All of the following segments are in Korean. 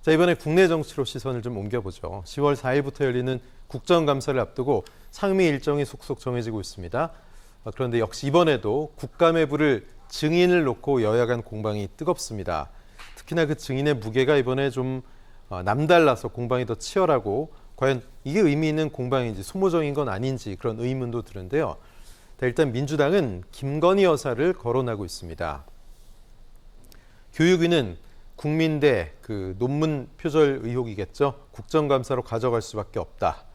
자, 이번에 국내 정치로 시선을 좀 옮겨보죠. 10월 4일부터 열리는 국정감사를 앞두고 상임위 일정이 속속 정해지고 있습니다. 그런데 역시 이번에도 국감에 부를 증인을 놓고 여야 간 공방이 뜨겁습니다. 특히나 그 증인의 무게가 이번에 좀 남달라서 공방이 더 치열하고 과연 이게 의미 있는 공방인지 소모적인 건 아닌지 그런 의문도 드는데요. 일단 민주당은 김건희 여사를 거론하고 있습니다. 교육위는 국민대 그 논문 표절 의혹이겠죠. 국정감사로 가져갈 수밖에 없다.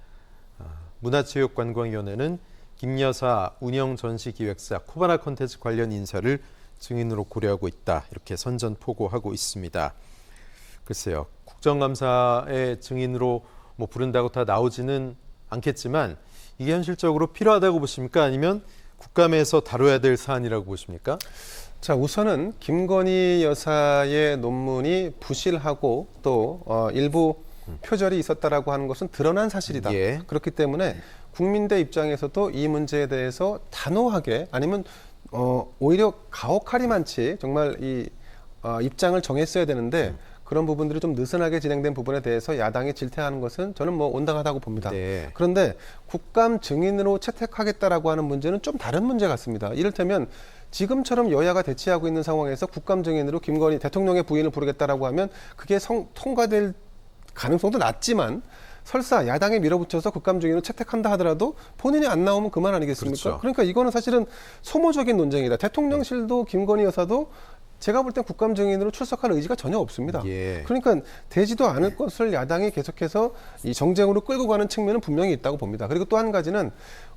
문화체육관광위원회는 김 여사 운영전시기획사 코바나 콘텐츠 관련 인사를 증인으로 고려하고 있다. 이렇게 선전포고하고 있습니다. 글쎄요. 국정감사의 증인으로 뭐 부른다고 다 나오지는 않겠지만 이게 현실적으로 필요하다고 보십니까? 아니면 국감에서 다뤄야 될 사안이라고 보십니까? 자, 우선은 김건희 여사의 논문이 부실하고 또 일부 표절이 있었다라고 하는 것은 드러난 사실이다. 예. 그렇기 때문에 국민대 입장에서도 이 문제에 대해서 단호하게 아니면 오히려 가혹하리 많지 정말 이 입장을 정했어야 되는데 그런 부분들이 좀 느슨하게 진행된 부분에 대해서 야당이 질타하는 것은 저는 뭐 온당하다고 봅니다. 네. 그런데 국감 증인으로 채택하겠다라고 하는 문제는 좀 다른 문제 같습니다. 이를테면 지금처럼 여야가 대치하고 있는 상황에서 국감 증인으로 김건희 대통령의 부인을 부르겠다라고 하면 그게 통과될 가능성도 낮지만 설사 야당에 밀어붙여서 국감 증인으로 채택한다 하더라도 본인이 안 나오면 그만 아니겠습니까? 그렇죠. 그러니까 이거는 사실은 소모적인 논쟁이다. 대통령실도 김건희 여사도 제가 볼 땐 국감 증인으로 출석할 의지가 전혀 없습니다. 예. 그러니까 되지도 않을 것을 야당이 계속해서 이 정쟁으로 끌고 가는 측면은 분명히 있다고 봅니다. 그리고 또 한 가지는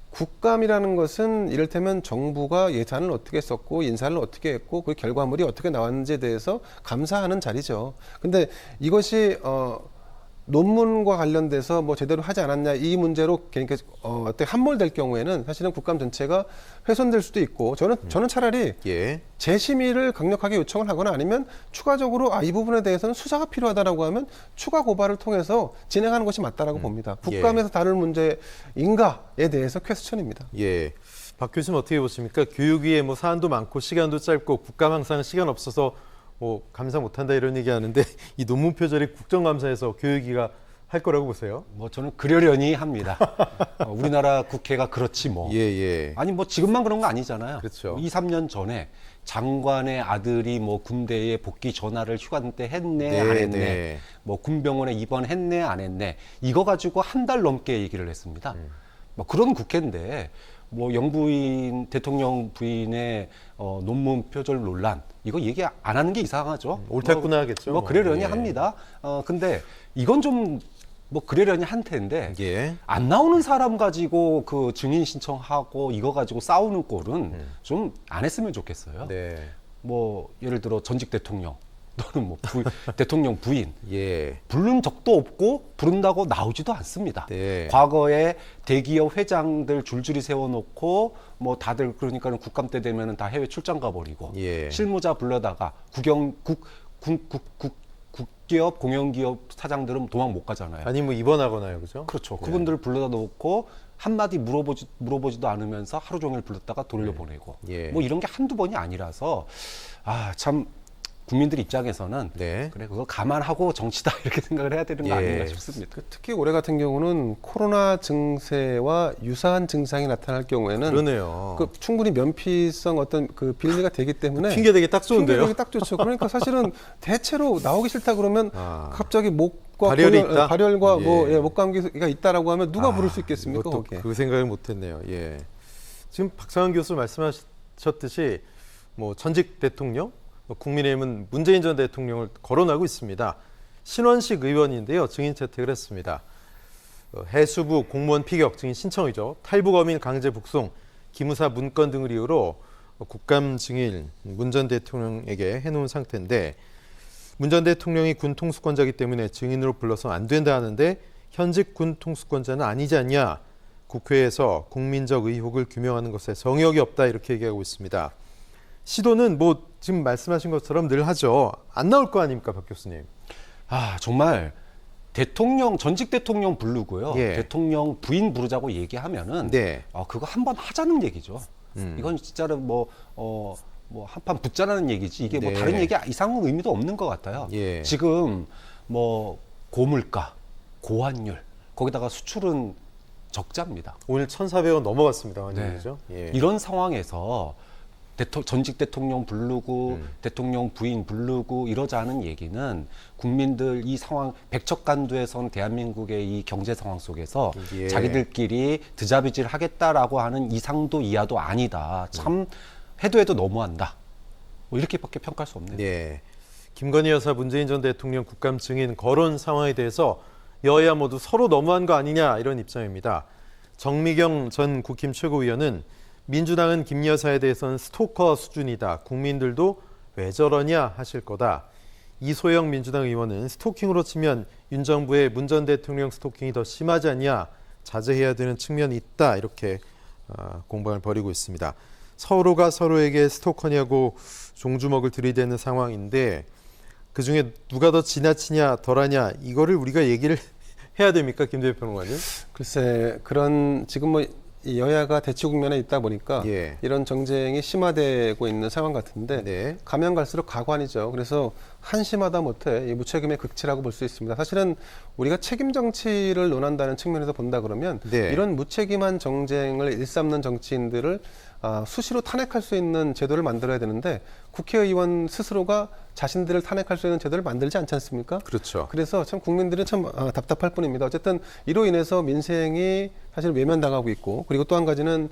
국감이라는 것은 이를테면 정부가 예산을 어떻게 썼고 인사를 어떻게 했고 그 결과물이 어떻게 나왔는지에 대해서 감사하는 자리죠. 근데 이것이 논문과 관련돼서 뭐 제대로 하지 않았냐 이 문제로 그러니까 어떻게 함몰될 경우에는 사실은 국감 전체가 훼손될 수도 있고 저는 차라리 예. 재심의를 강력하게 요청을 하거나 아니면 추가적으로 이 부분에 대해서는 수사가 필요하다라고 하면 추가 고발을 통해서 진행하는 것이 맞다라고 봅니다. 국감에서 다룰 문제인가에 대해서 퀘스천입니다. 예. 박 교수님 어떻게 보십니까? 교육위에 뭐 사안도 많고 시간도 짧고 국감 항상 시간 없어서 뭐 감사 못한다 이런 얘기하는데 이 논문 표절이 국정감사에서 교육위가 할 거라고 보세요? 뭐 저는 그러려니 합니다. 우리나라 국회가 그렇지 뭐. 예. 아니 뭐 지금만 그런 거 아니잖아요. 그렇죠. 2, 3년 전에 장관의 아들이 뭐 군대에 복귀 전화를 휴가 때 했네 안 했네. 네. 뭐 군병원에 입원했네 안 했네. 이거 가지고 한 달 넘게 얘기를 했습니다. 뭐 그런 국회인데 뭐 영부인 대통령 부인의 논문 표절 논란 이거 얘기 안 하는 게 이상하죠. 옳다구나 하겠죠. 뭐 그러려니 예. 합니다. 근데 이건 좀 뭐 그러려니 한 텐데 예. 안 나오는 사람 가지고 그 증인 신청하고 이거 가지고 싸우는 꼴은 좀 안 했으면 좋겠어요. 네. 뭐 예를 들어 전직 대통령 또는 뭐 대통령 부인 예. 부른 적도 없고 부른다고 나오지도 않습니다. 네. 과거에 대기업 회장들 줄줄이 세워놓고 뭐 다들 그러니까는 국감 때 되면은 다 해외 출장 가버리고 예. 실무자 불러다가 국기업 공영기업 사장들은 도망 못 가잖아요. 아니 뭐 입원하거나요, 그죠? 그렇죠. 네. 그분들을 불러다 놓고 한마디 물어보지도 않으면서 하루 종일 불렀다가 돌려보내고 예. 뭐 이런 게 한두 번이 아니라서 참 국민들 입장에서는 네. 그래 그거 감안하고 정치다 이렇게 생각을 해야 되는 거 예. 아닌가 싶습니다. 특히 올해 같은 경우는 코로나 증세와 유사한 증상이 나타날 경우에는 그러네요. 충분히 면피성 어떤 그 빌미가 되기 때문에 핑계대기 딱 좋은데요. 핑계대기 딱 좋죠. 그러니까 사실은 대체로 나오기 싫다 그러면 갑자기 목과 발열이 있다? 발열과 예. 목 감기가 있다라고 하면 누가 부를 수 있겠습니까? 이것도 거기에. 그 생각을 못했네요. 예. 지금 박상원 교수 말씀하셨듯이 뭐 전직 대통령, 국민의힘은 문재인 전 대통령을 거론하고 있습니다. 신원식 의원인데요. 증인 채택을 했습니다. 해수부 공무원 피격 증인 신청이죠. 탈북어민 강제 북송, 기무사 문건 등을 이유로 국감 증인 문 전 대통령에게 해놓은 상태인데 문 전 대통령이 군 통수권자이기 때문에 증인으로 불러서 안 된다 하는데 현직 군 통수권자는 아니지 않냐. 국회에서 국민적 의혹을 규명하는 것에 성역이 없다 이렇게 얘기하고 있습니다. 시도는 뭐 지금 말씀하신 것처럼 늘 하죠. 안 나올 거 아닙니까, 박 교수님? 정말 전직 대통령 부르고요. 예. 대통령 부인 부르자고 얘기하면은 네. 그거 한번 하자는 얘기죠. 이건 진짜로 뭐 한판 붙자라는 얘기지 이게 뭐 네. 다른 얘기 이상한 의미도 없는 것 같아요. 예. 지금 뭐 고물가, 고환율, 거기다가 수출은 적자입니다. 오늘 1,400원 넘어갔습니다. 완전히 네. 그죠? 예. 이런 상황에서 전직 대통령 부르고 대통령 부인 부르고 이러자는 얘기는 국민들 이 상황 백척간두에선 대한민국의 이 경제 상황 속에서 예. 자기들끼리 드자비질 하겠다라고 하는 이상도 이하도 아니다. 참 해도 너무한다. 뭐 이렇게밖에 평가할 수 없네요. 예. 김건희 여사, 문재인 전 대통령 국감 증인 거론 상황에 대해서 여야 모두 서로 너무한 거 아니냐 이런 입장입니다. 정미경 전 국힘 최고위원은 민주당은 김 여사에 대해서는 스토커 수준이다. 국민들도 왜 저러냐 하실 거다. 이소영 민주당 의원은 스토킹으로 치면 윤 정부의 문 전 대통령 스토킹이 더 심하지 않냐. 자제해야 되는 측면이 있다. 이렇게 공방을 벌이고 있습니다. 서로가 서로에게 스토커냐고 종주먹을 들이대는 상황인데 그중에 누가 더 지나치냐 덜하냐 이거를 우리가 얘기를 해야 됩니까? 김대표 평론가님? 글쎄 그런 지금 뭐 이 여야가 대치 국면에 있다 보니까 예. 이런 정쟁이 심화되고 있는 상황 같은데 네. 가면 갈수록 가관이죠. 그래서 한심하다 못해 이 무책임의 극치라고 볼 수 있습니다. 사실은 우리가 책임 정치를 논한다는 측면에서 본다 그러면 네. 이런 무책임한 정쟁을 일삼는 정치인들을 수시로 탄핵할 수 있는 제도를 만들어야 되는데 국회의원 스스로가 자신들을 탄핵할 수 있는 제도를 만들지 않지 않습니까? 그렇죠. 그래서 참 국민들은 참 답답할 뿐입니다. 어쨌든 이로 인해서 민생이 사실 외면당하고 있고 그리고 또 한 가지는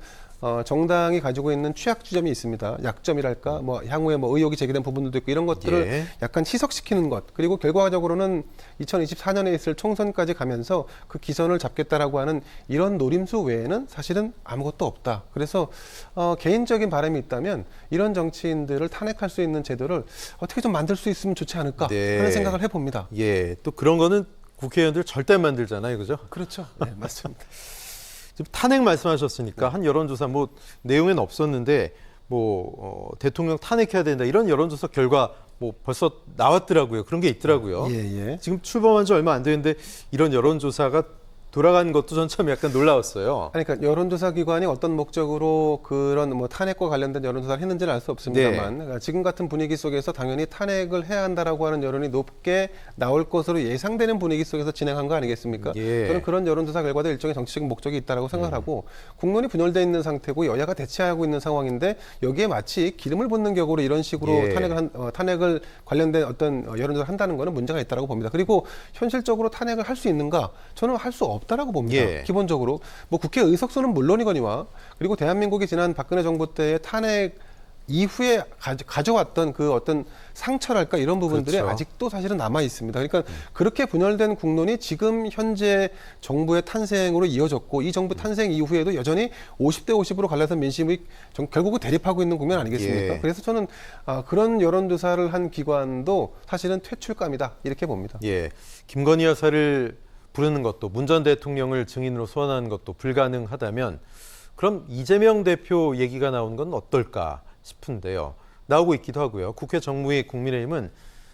정당이 가지고 있는 취약 지점이 있습니다. 약점이랄까, 뭐 향후에 뭐 의혹이 제기된 부분들도 있고 이런 것들을 예. 약간 희석시키는 것. 그리고 결과적으로는 2024년에 있을 총선까지 가면서 그 기선을 잡겠다라고 하는 이런 노림수 외에는 사실은 아무것도 없다. 그래서 개인적인 바람이 있다면 이런 정치인들을 탄핵할 수 있는 제도를 어떻게 좀 만들 수 있으면 좋지 않을까 네. 하는 생각을 해봅니다. 예, 또 그런 거는 국회의원들 절대 안 만들잖아요, 그죠? 그렇죠. 네, 맞습니다. 지금 탄핵 말씀하셨으니까 한 여론조사 뭐 내용에는 없었는데 뭐 대통령 탄핵해야 된다 이런 여론조사 결과 뭐 벌써 나왔더라고요. 그런 게 있더라고요. 예. 지금 출범한 지 얼마 안 됐는데 이런 여론조사가 돌아간 것도 전 참 약간 놀라웠어요. 아니, 그러니까 여론조사 기관이 어떤 목적으로 그런 뭐 탄핵과 관련된 여론조사를 했는지는 알 수 없습니다만 그러니까 지금 같은 분위기 속에서 당연히 탄핵을 해야 한다라고 하는 여론이 높게 나올 것으로 예상되는 분위기 속에서 진행한 거 아니겠습니까? 예. 저는 그런 여론조사 결과도 일종의 정치적인 목적이 있다라고 생각하고 국론이 분열돼 있는 상태고 여야가 대치하고 있는 상황인데 여기에 마치 기름을 붓는 격으로 이런 식으로 예. 탄핵을 관련된 어떤 여론조사를 한다는 거는 문제가 있다라고 봅니다. 그리고 현실적으로 탄핵을 할 수 있는가? 저는 할 수 없다라고 봅니다. 예. 기본적으로 뭐 국회 의석수는 물론이거니와 그리고 대한민국이 지난 박근혜 정부 때의 탄핵 이후에 가져왔던 그 어떤 상처랄까 이런 부분들이 그렇죠. 아직도 사실은 남아 있습니다. 그러니까 그렇게 분열된 국론이 지금 현재 정부의 탄생으로 이어졌고 이 정부 탄생 이후에도 여전히 50대 50으로 갈라서 민심이 결국은 대립하고 있는 국면 아니겠습니까? 예. 그래서 저는 그런 여론조사를 한 기관도 사실은 퇴출감이다 이렇게 봅니다. 예, 김건희 여사를 부르는 것도 문 전 대통령을 증인으로 소환하는 것도 불가능하다면 그럼 이재명 대표 얘기가 나오는 건 어떨까 싶은데요. 나오고 있기도 하고요. 국회 정무위 국민의힘은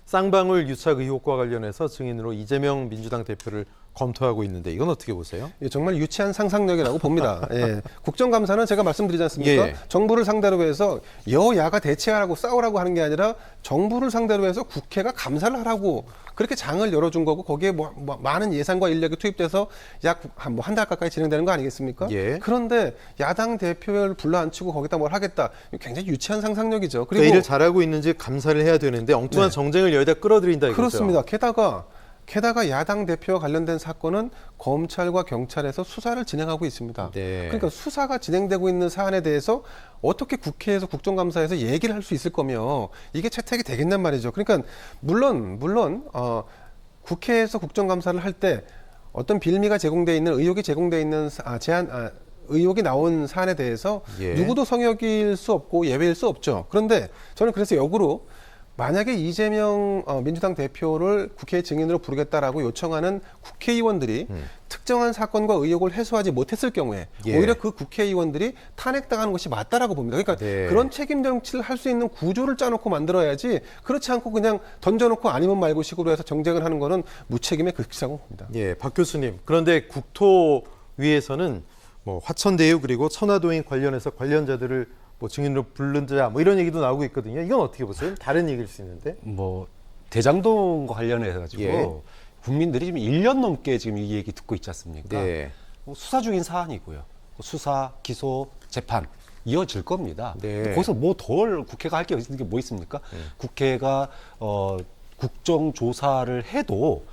쌍방울 유착 의혹과 관련해서 증인으로 이재명 민주당 대표를 검토하고 있는데 이건 어떻게 보세요? 예, 정말 유치한 상상력이라고 봅니다. 예. 국정감사는 제가 말씀드리지 않습니까? 예. 정부를 상대로 해서 여야가 대치하라고 싸우라고 하는 게 아니라 정부를 상대로 해서 국회가 감사를 하라고 그렇게 장을 열어준 거고 거기에 뭐 많은 예산과 인력이 투입돼서 약 한 달 가까이 진행되는 거 아니겠습니까? 예. 그런데 야당 대표를 불러앉히고 거기다 뭘 하겠다. 이거 굉장히 유치한 상상력이죠. 그리고 일을 잘하고 있는지 감사를 해야 되는데 엉뚱한 네. 정쟁을 여기다 끌어들인다 이거죠. 그렇습니다. 게다가 야당 대표와 관련된 사건은 검찰과 경찰에서 수사를 진행하고 있습니다. 네. 그러니까 수사가 진행되고 있는 사안에 대해서 어떻게 국회에서 국정감사에서 얘기를 할 수 있을 거며 이게 채택이 되겠냔 말이죠. 그러니까 물론 국회에서 국정감사를 할 때 어떤 빌미가 제공돼 있는 의혹이 제공돼 있는 의혹이 나온 사안에 대해서 예. 누구도 성역일 수 없고 예외일 수 없죠. 그런데 저는 그래서 역으로 만약에 이재명 민주당 대표를 국회 증인으로 부르겠다라고 요청하는 국회의원들이 특정한 사건과 의혹을 해소하지 못했을 경우에 예. 오히려 그 국회의원들이 탄핵당하는 것이 맞다라고 봅니다. 그러니까 네. 그런 책임 정치를 할 수 있는 구조를 짜놓고 만들어야지 그렇지 않고 그냥 던져놓고 아니면 말고 식으로 해서 정쟁을 하는 거는 무책임의 극치라고 봅니다. 예, 박 교수님. 그런데 국토위에서는 뭐 화천대유 그리고 천화도행 관련해서 관련자들을 뭐 증인으로 부른다 뭐 이런 얘기도 나오고 있거든요. 이건 어떻게 보세요? 다른 얘기일 수 있는데. 뭐 대장동과 관련해서 가지고 예. 국민들이 지금 1년 넘게 지금 이 얘기 듣고 있지 않습니까? 네. 수사 중인 사안이고요. 수사, 기소, 재판 이어질 겁니다. 네. 거기서 뭐 덜 국회가 할 게 있는 게 뭐 있습니까? 국회가 국정조사를 해도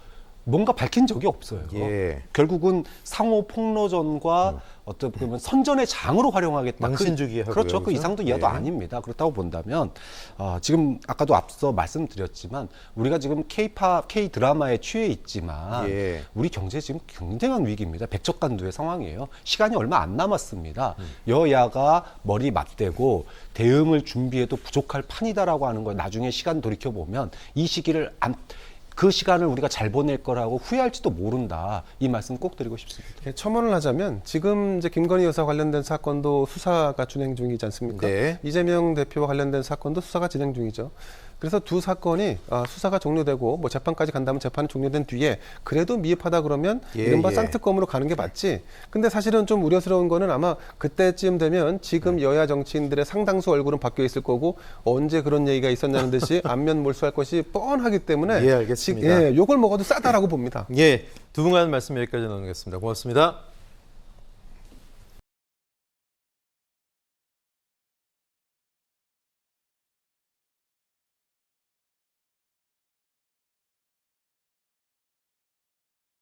뭔가 밝힌 적이 없어요. 예. 결국은 상호 폭로전과 어떻게 보면 선전의 장으로 활용하겠다. 망신주기 하고요. 그렇죠. 그 그죠? 이상도 이하도 예. 아닙니다. 그렇다고 본다면 지금 아까도 앞서 말씀드렸지만 우리가 지금 K-팝, K-드라마에 취해 있지만 예. 우리 경제 지금 굉장한 위기입니다. 백척간두의 상황이에요. 시간이 얼마 안 남았습니다. 여야가 머리 맞대고 대응을 준비해도 부족할 판이다라고 하는 거 나중에 시간 돌이켜 보면 이 시기를 그 시간을 우리가 잘 보낼 거라고 후회할지도 모른다. 이 말씀 꼭 드리고 싶습니다. 예, 첨언을 하자면 지금 이제 김건희 여사 관련된 사건도 수사가 진행 중이지 않습니까? 네. 이재명 대표와 관련된 사건도 수사가 진행 중이죠. 그래서 두 사건이 수사가 종료되고 뭐 재판까지 간다면 재판이 종료된 뒤에 그래도 미흡하다 그러면 예, 이른바 예. 쌍특검으로 가는 게 맞지. 근데 사실은 좀 우려스러운 거는 아마 그때쯤 되면 지금 여야 정치인들의 상당수 얼굴은 바뀌어 있을 거고 언제 그런 얘기가 있었냐는 듯이 안면 몰수할 것이 뻔하기 때문에 예, 알겠습니다. 욕을 먹어도 싸다라고 봅니다. 예, 두 분간 말씀 여기까지 나누겠습니다. 고맙습니다.